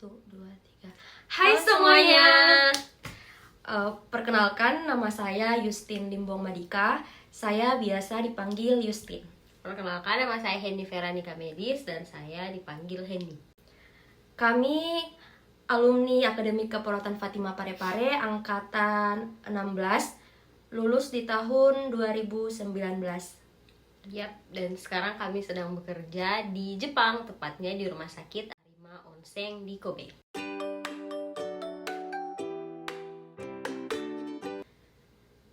Satu, dua, tiga. Hai semuanya. Perkenalkan, nama saya Yustin Limbong Madika. Saya biasa dipanggil Yustin. Perkenalkan, nama saya Henny Veranika Medis dan saya dipanggil Henny. Kami alumni Akademi Keperawatan Fatima Parepare angkatan 16, lulus di tahun 2019. Yap, dan sekarang kami sedang bekerja di Jepang, tepatnya di Rumah Sakit Arima Onsen di Kobe.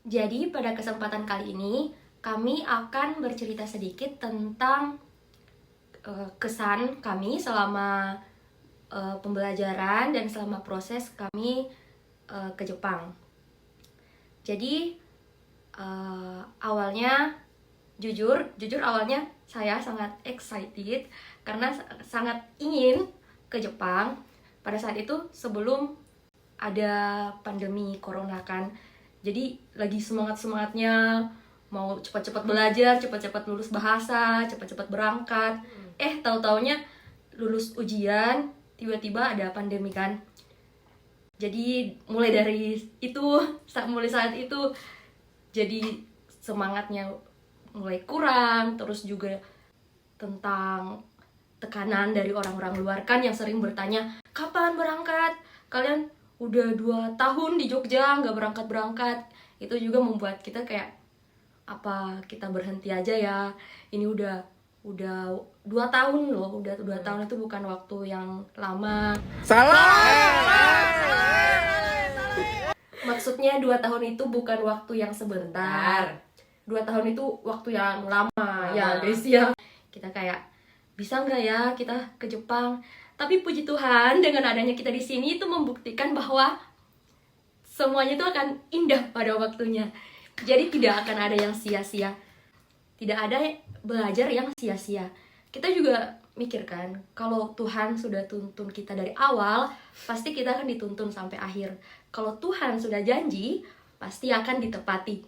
Jadi pada kesempatan kali ini kami akan bercerita sedikit tentang kesan kami selama pembelajaran dan selama proses kami ke Jepang. Jadi awalnya jujur awalnya saya sangat excited karena sangat ingin ke Jepang pada saat itu sebelum ada pandemi corona kan. Jadi lagi semangatnya mau cepat-cepat belajar, cepat-cepat lulus bahasa, cepat-cepat berangkat. Tahu-taunya lulus ujian, tiba-tiba ada pandemi kan. Jadi mulai saat itu jadi semangatnya mulai kurang. Terus juga tentang tekanan dari orang-orang luar kan yang sering bertanya, kapan berangkat? Kalian udah 2 tahun di Jogja nggak berangkat. Itu juga membuat kita kayak, apa kita berhenti aja ya? Ini udah 2 tahun loh. Udah 2 tahun itu bukan waktu yang lama. Salah. Maksudnya 2 tahun itu bukan waktu yang sebentar. 2 tahun itu waktu yang lama ya guys ya. Kita kayak, bisa nggak ya kita ke Jepang? Tapi puji Tuhan, dengan adanya kita di sini itu membuktikan bahwa semuanya itu akan indah pada waktunya. Jadi tidak akan ada yang sia-sia. Tidak ada belajar yang sia-sia. Kita juga mikirkan, kalau Tuhan sudah tuntun kita dari awal, pasti kita akan dituntun sampai akhir. Kalau Tuhan sudah janji, pasti akan ditepati.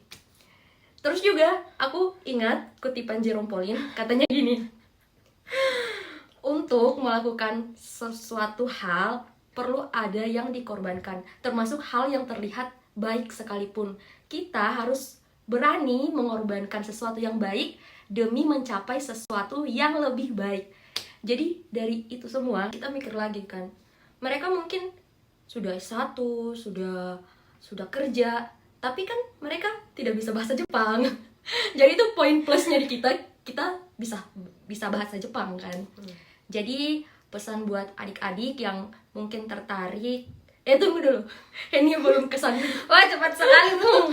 Terus juga aku ingat kutipan Jerome Pauline, katanya gini, untuk melakukan sesuatu hal perlu ada yang dikorbankan, termasuk hal yang terlihat baik sekalipun. Kita harus berani mengorbankan sesuatu yang baik demi mencapai sesuatu yang lebih baik. Jadi dari itu semua kita mikir lagi kan, mereka mungkin sudah S1, sudah kerja, tapi kan mereka tidak bisa bahasa Jepang. Jadi itu poin plusnya di kita bisa bahasa Jepang kan. Jadi pesan buat adik-adik yang mungkin tertarik, tunggu dulu, ini belum kesan. Wah, cepat sekali Bung.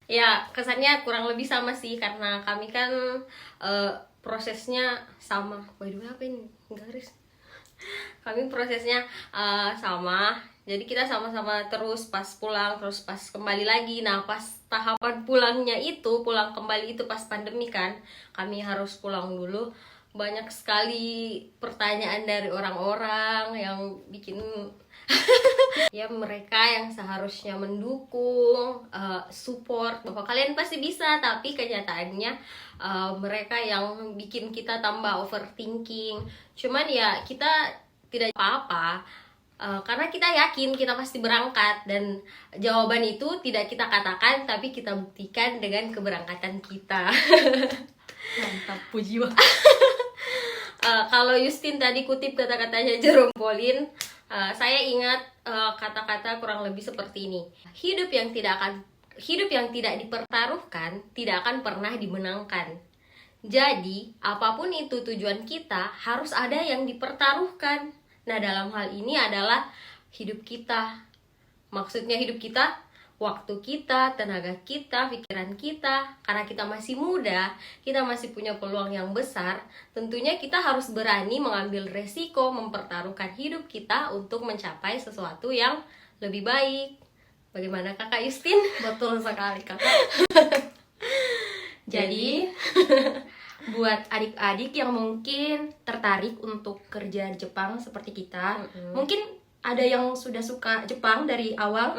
Ya, kesannya kurang lebih sama sih, karena kami kan prosesnya sama. By the way, apa ini? Garis. Kami prosesnya sama. Jadi kita sama-sama terus pas pulang, terus pas kembali lagi. Nah, pas tahapan pulang kembali itu pas pandemi kan, kami harus pulang dulu. Banyak sekali pertanyaan dari orang-orang yang bikin ya, mereka yang seharusnya mendukung, support bahwa kalian pasti bisa, tapi kenyataannya mereka yang bikin kita tambah overthinking. Cuman ya kita tidak apa-apa, karena kita yakin kita pasti berangkat, dan jawaban itu tidak kita katakan tapi kita buktikan dengan keberangkatan kita. Mantap, puji banget. Kalau Yustin tadi kutip kata-katanya Jerome Pauline, saya ingat kata-kata kurang lebih seperti ini. Hidup yang tidak dipertaruhkan tidak akan pernah dimenangkan. Jadi, apapun itu tujuan kita, harus ada yang dipertaruhkan. Nah, dalam hal ini adalah hidup kita. Maksudnya hidup kita, waktu kita, tenaga kita, pikiran kita. Karena kita masih muda, kita masih punya peluang yang besar. Tentunya kita harus berani mengambil resiko, mempertaruhkan hidup kita untuk mencapai sesuatu yang lebih baik. Bagaimana Kakak Yustin? Betul sekali Kakak. Jadi buat adik-adik yang mungkin tertarik untuk kerja di Jepang seperti kita, mungkin ada yang sudah suka Jepang dari awal,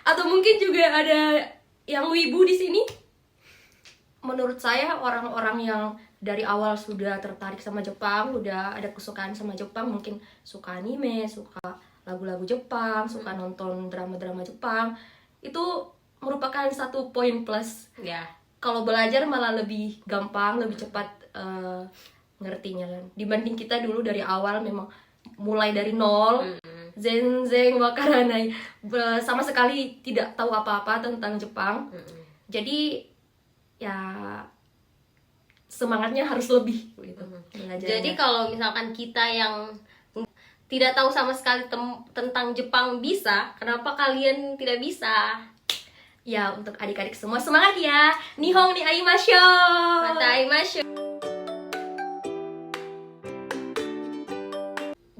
atau mungkin juga ada yang wibu di sini. Menurut saya orang-orang yang dari awal sudah tertarik sama Jepang, udah ada kesukaan sama Jepang, mungkin suka anime, suka lagu-lagu Jepang, suka nonton drama-drama Jepang, itu merupakan satu poin plus. Ya. Kalau belajar malah lebih gampang, lebih cepat ngertinya kan. Dibanding kita dulu dari awal memang mulai dari nol, zenzen wakaranai, sama sekali tidak tahu apa-apa tentang Jepang. Jadi ya semangatnya harus lebih gitu. belajarnya. Jadi kalau misalkan kita yang tidak tahu sama sekali tentang Jepang bisa, kenapa kalian tidak bisa? Ya, untuk adik-adik semua semangat ya. Nihong ni aimashou. Mataimashu.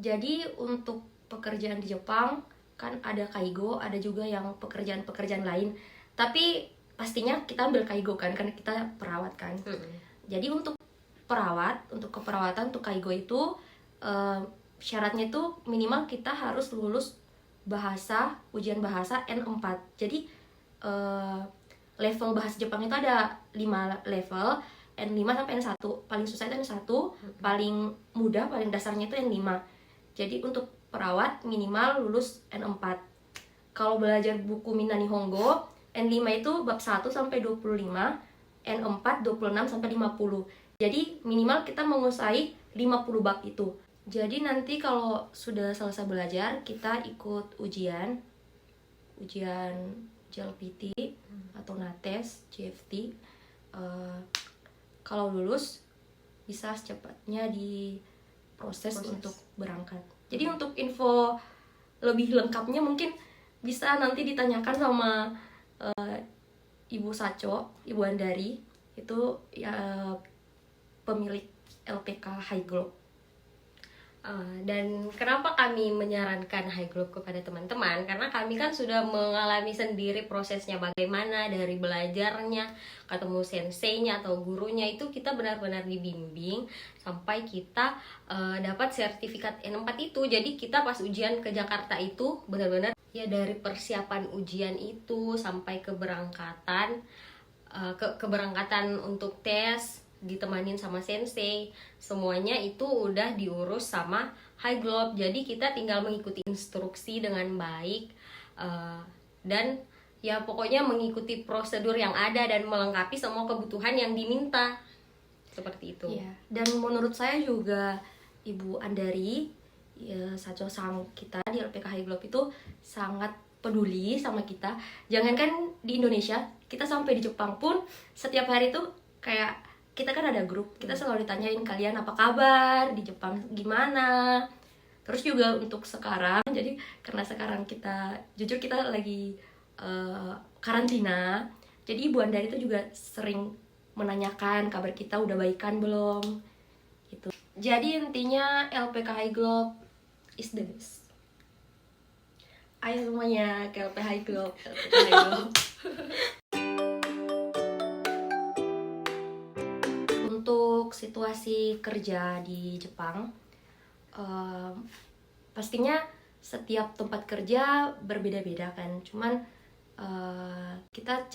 Jadi untuk pekerjaan di Jepang kan ada kaigo, ada juga yang pekerjaan-pekerjaan lain. Tapi pastinya kita ambil kaigo kan, karena kita perawat kan. Jadi untuk perawat, untuk keperawatan, untuk kaigo itu syaratnya itu minimal kita harus lulus ujian bahasa N4. Jadi level bahasa Jepang itu ada 5 level, N5 sampai N1. Paling susah itu N1, paling mudah, paling dasarnya itu N5. Jadi untuk perawat minimal lulus N4. Kalau belajar buku Minna Nihongo, N5 itu bab 1 sampai 25, N4 26 sampai 50. Jadi minimal kita menguasai 50 bab itu. Jadi nanti kalau sudah selesai belajar, kita ikut ujian JLPT atau NATES, GFT. Kalau lulus bisa secepatnya diproses untuk berangkat. Jadi untuk info lebih lengkapnya mungkin bisa nanti ditanyakan sama Ibu Saco, Ibu Andari, itu ya pemilik LPK High Globe. Dan kenapa kami menyarankan High Globe kepada teman-teman? Karena kami kan sudah mengalami sendiri prosesnya, bagaimana dari belajarnya, ketemu senseinya atau gurunya, itu kita benar-benar dibimbing sampai kita dapat sertifikat N4 itu. Jadi kita pas ujian ke Jakarta itu benar-benar ya dari persiapan ujian itu sampai keberangkatan, keberangkatan untuk tes, ditemanin sama sensei, semuanya itu udah diurus sama High Globe. Jadi kita tinggal mengikuti instruksi dengan baik, dan ya pokoknya mengikuti prosedur yang ada dan melengkapi semua kebutuhan yang diminta, seperti itu. Ya, dan menurut saya juga Ibu Andari, ya, Saco-sang kita di LPK High Globe itu sangat peduli sama kita. Jangankan di Indonesia, kita sampai di Jepang pun setiap hari tuh kayak kita kan ada grup, kita selalu ditanyain kalian apa kabar, di Jepang gimana. Terus juga untuk sekarang, jadi karena sekarang kita jujur kita lagi karantina, jadi Ibu Andari itu juga sering menanyakan kabar kita udah baikan belum gitu. Jadi intinya LPK High Globe is the best. Ayo semuanya ke LPK High Globe, LPK High Globe. Untuk situasi kerja di Jepang, pastinya setiap tempat kerja berbeda-beda kan. Cuman kita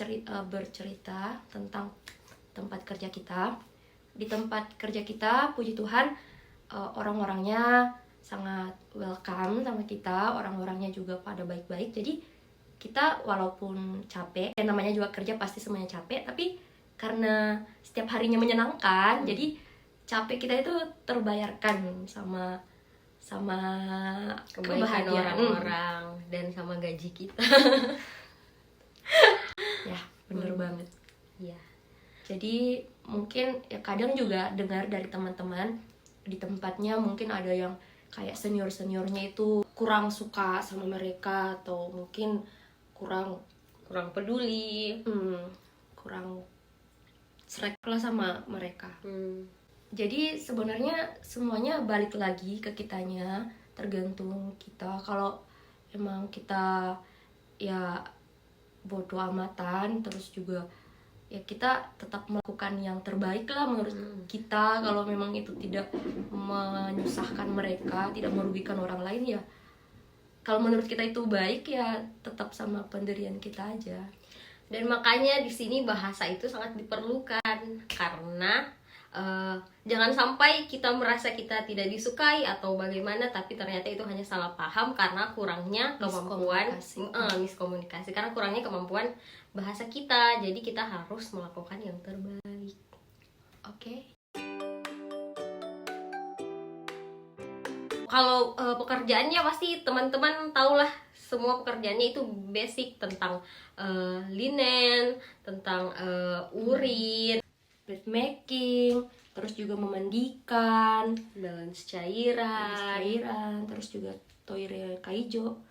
bercerita tentang tempat kerja kita. Di tempat kerja kita, puji Tuhan, orang-orangnya sangat welcome sama kita, orang-orangnya juga pada baik-baik. Jadi kita walaupun capek, namanya juga kerja pasti semuanya capek, tapi karena setiap harinya menyenangkan, jadi capek kita itu terbayarkan sama Kebaikan orang-orang dan sama gaji kita. Ya, bener banget. Ya. Jadi mungkin ya kadang juga dengar dari teman-teman di tempatnya mungkin ada yang kayak senior-seniornya itu kurang suka sama mereka, atau mungkin kurang peduli, kurang srek lah sama mereka. Jadi sebenarnya semuanya balik lagi ke kitanya, tergantung kita. Kalau emang kita ya bodoh amatan, terus juga ya kita tetap melakukan yang terbaik lah menurut kita. Kalau memang itu tidak menyusahkan mereka, tidak merugikan orang lain, ya kalau menurut kita itu baik, ya tetap sama pendirian kita aja. Dan makanya di sini bahasa itu sangat diperlukan, karena jangan sampai kita merasa kita tidak disukai atau bagaimana, tapi ternyata itu hanya salah paham karena kurangnya kemampuan miskomunikasi, karena kurangnya kemampuan bahasa kita. Jadi kita harus melakukan yang terbaik. Oke. Kalau pekerjaannya pasti teman-teman tahulah, semua pekerjaannya itu basic tentang linen, tentang urin, Bread making, terus juga memandikan, balance cairan, terus juga toilet kaijo,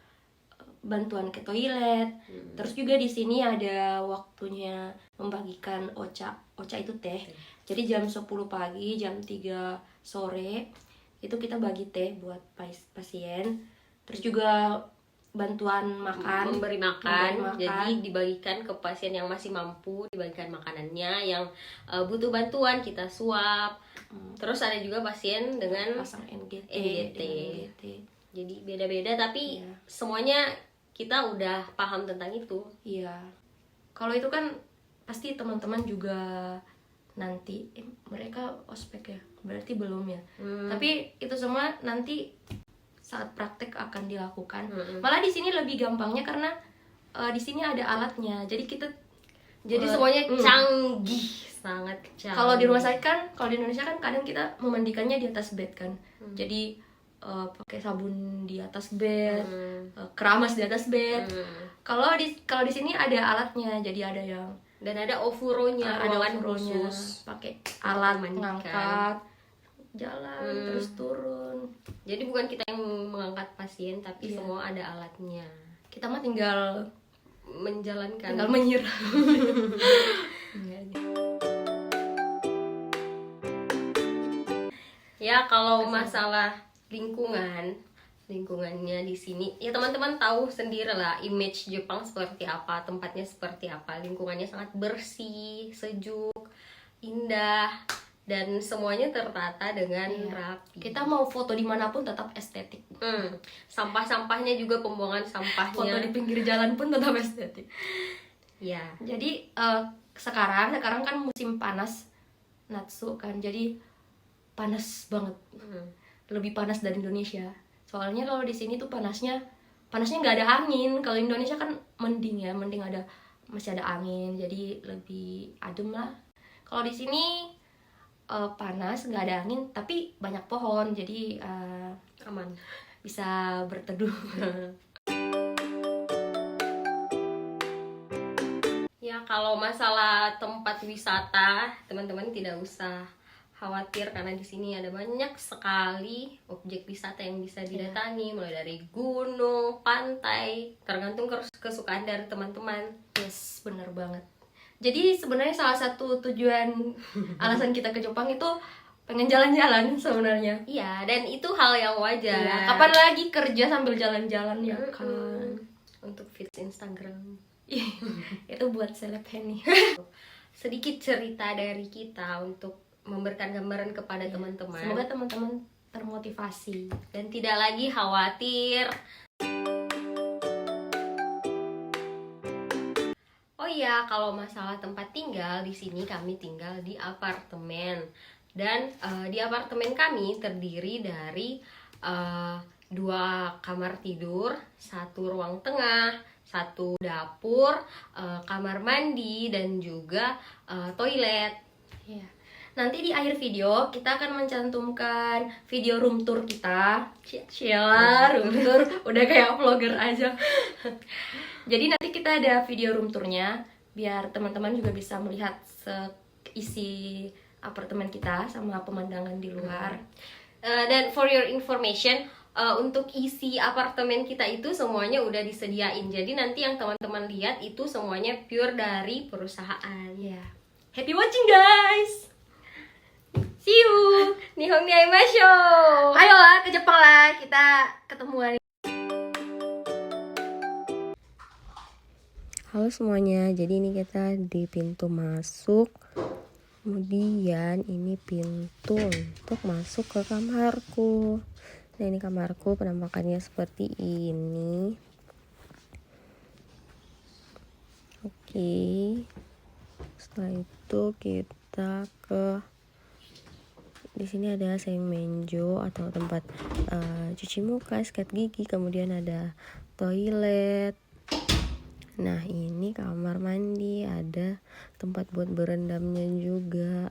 bantuan ke toilet. Terus juga di sini ada waktunya membagikan ocha. Ocha itu teh. Jadi jam 10 pagi, jam 3 sore itu kita bagi teh buat pasien. Terus juga bantuan makan, memberi makan. Jadi dibagikan ke pasien yang masih mampu, dibagikan makanannya, yang butuh bantuan kita suap. Terus ada juga pasien dengan pasang NGT. Jadi beda-beda, tapi semuanya kita udah paham tentang itu. Iya. Kalau itu kan pasti teman-teman juga nanti mereka ospek ya, berarti belum ya. Tapi itu semua nanti saat praktek akan dilakukan. Malah di sini lebih gampangnya karena di sini ada alatnya. Jadi kita semuanya canggih, sangat canggih. Kalau di rumah sakit kan, kalau di Indonesia kan kadang kita memandikannya di atas bed kan. Jadi pakai sabun di atas bed, keramas di atas bed. Kalau di sini ada alatnya. Jadi ada yang dan ada ofuronya, ruangan khusus pakai alat mengangkat, jalan terus turun. Jadi bukan kita yang mengangkat pasien, tapi semua ada alatnya. Kita mah tinggal menjalankan, tinggal menyiram. Ya, kalau masalah lingkungannya di sini ya teman-teman tahu sendiri lah, image Jepang seperti apa, tempatnya seperti apa, lingkungannya sangat bersih, sejuk, indah, dan semuanya tertata dengan rapi. Kita mau foto dimanapun tetap estetik. Sampah-sampahnya juga, pembuangan sampahnya, foto di pinggir jalan pun tetap estetik. Ya. Jadi sekarang kan musim panas Natsu kan, jadi panas banget. Lebih panas dari Indonesia. Soalnya kalau di sini tuh panasnya nggak ada angin. Kalau Indonesia kan mending masih ada angin, jadi lebih adem lah. Kalau di sini panas, nggak ada angin, tapi banyak pohon, jadi aman, bisa berteduh. Ya, kalau masalah tempat wisata, teman-teman tidak usah khawatir karena di sini ada banyak sekali objek wisata yang bisa didatangi, mulai dari gunung, pantai, tergantung kesukaan dari teman-teman. Yes, bener banget. Jadi sebenarnya salah satu tujuan alasan kita ke Jepang itu pengen jalan-jalan sebenarnya. Iya, dan itu hal yang wajar. Ya, kapan lagi kerja sambil jalan-jalan ya kan? Untuk feeds Instagram. Itu buat seleb Henny. Sedikit cerita dari kita untuk memberikan gambaran kepada teman-teman. Semoga teman-teman termotivasi dan tidak lagi khawatir. Oh iya, kalau masalah tempat tinggal, di sini kami tinggal di apartemen. Dan di apartemen kami terdiri dari 2 kamar tidur, 1 ruang tengah, 1 dapur, kamar mandi, dan juga toilet. Ya. Nanti di akhir video kita akan mencantumkan video room tour kita. Sheila, room tour udah kayak vlogger aja. Jadi nanti kita ada video room tournya biar teman-teman juga bisa melihat isi apartemen kita sama pemandangan di luar. Dan for your information, untuk isi apartemen kita itu semuanya udah disediain. Jadi nanti yang teman-teman lihat itu semuanya pure dari perusahaan. Ya. Happy watching guys. See you. Nihon ni aimasho. Ayolah ke Jepang lah, kita ketemuan. Halo semuanya, jadi ini kita di pintu masuk. Kemudian ini pintu untuk masuk ke kamarku. Nah, ini kamarku, penampakannya seperti ini. Oke. Setelah itu kita ke Di sini ada seimenjo atau tempat cuci muka, sikat gigi, kemudian ada toilet. Nah, ini kamar mandi, ada tempat buat berendamnya juga.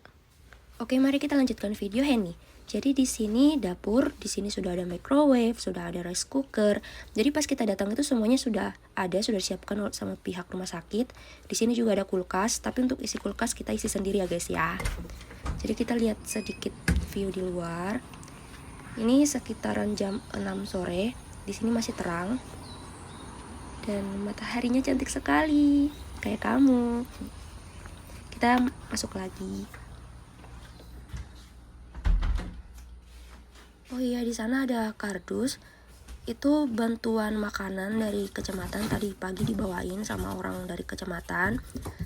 Oke, mari kita lanjutkan video Henny. Jadi di sini dapur, di sini sudah ada microwave, sudah ada rice cooker. Jadi pas kita datang itu semuanya sudah ada, sudah disiapkan sama pihak rumah sakit. Di sini juga ada kulkas, tapi untuk isi kulkas kita isi sendiri ya guys ya. Jadi kita lihat sedikit view di luar. Ini sekitaran jam 6 sore. Di sini masih terang. Dan mataharinya cantik sekali, kayak kamu. Kita masuk lagi. Oh iya, di sana ada kardus. Itu bantuan makanan dari kecamatan, tadi pagi dibawain sama orang dari kecamatan.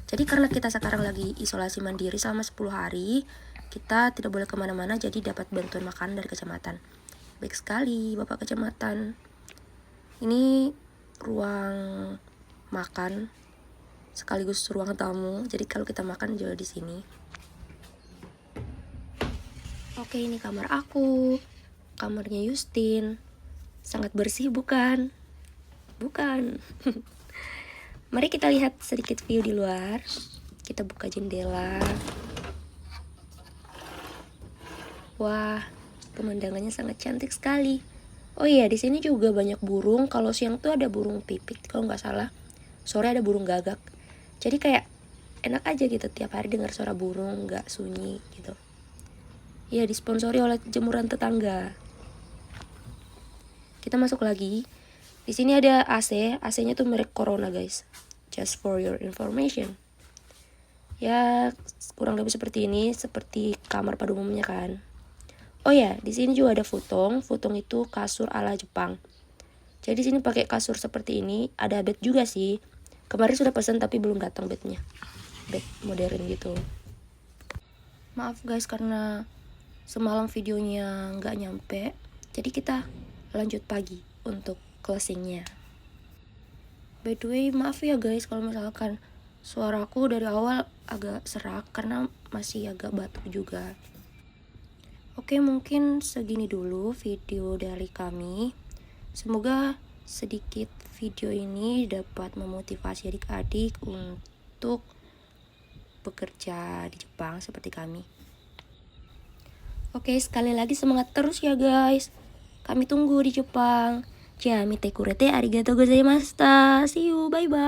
Jadi karena kita sekarang lagi isolasi mandiri selama 10 hari, kita tidak boleh kemana-mana, jadi dapat bantuan makanan dari kecamatan. Baik sekali Bapak Kecamatan. Ini ruang makan sekaligus ruang tamu. Jadi kalau kita makan juga di sini. Oke, ini kamar aku. Kamarnya Justin. Sangat bersih bukan? Bukan. Mari kita lihat sedikit view di luar. Kita buka jendela. Wah, pemandangannya sangat cantik sekali. Oh iya, di sini juga banyak burung. Kalau siang tuh ada burung pipit, kalau nggak salah. Sore ada burung gagak. Jadi kayak enak aja gitu tiap hari dengar suara burung, nggak sunyi gitu. Ya, disponsori oleh jemuran tetangga. Kita masuk lagi. Di sini ada AC. AC-nya tuh merek Corona guys. Just for your information. Ya, kurang lebih seperti ini, seperti kamar pada umumnya kan. Oh ya, di sini juga ada futong. Futong itu kasur ala Jepang. Jadi di sini pakai kasur seperti ini. Ada bed juga sih. Kemarin sudah pesan tapi belum datang bednya. Bed modern gitu. Maaf guys karena semalam videonya nggak nyampe. Jadi kita lanjut pagi untuk closingnya. By the way, maaf ya guys kalau misalkan suaraku dari awal agak serak karena masih agak batuk juga. Oke, mungkin segini dulu video dari kami. Semoga sedikit video ini dapat memotivasi adik-adik untuk bekerja di Jepang seperti kami. Oke, sekali lagi semangat terus ya guys. Kami tunggu di Jepang. Ja, mite kurete arigatou gozaimashita. See you, bye bye.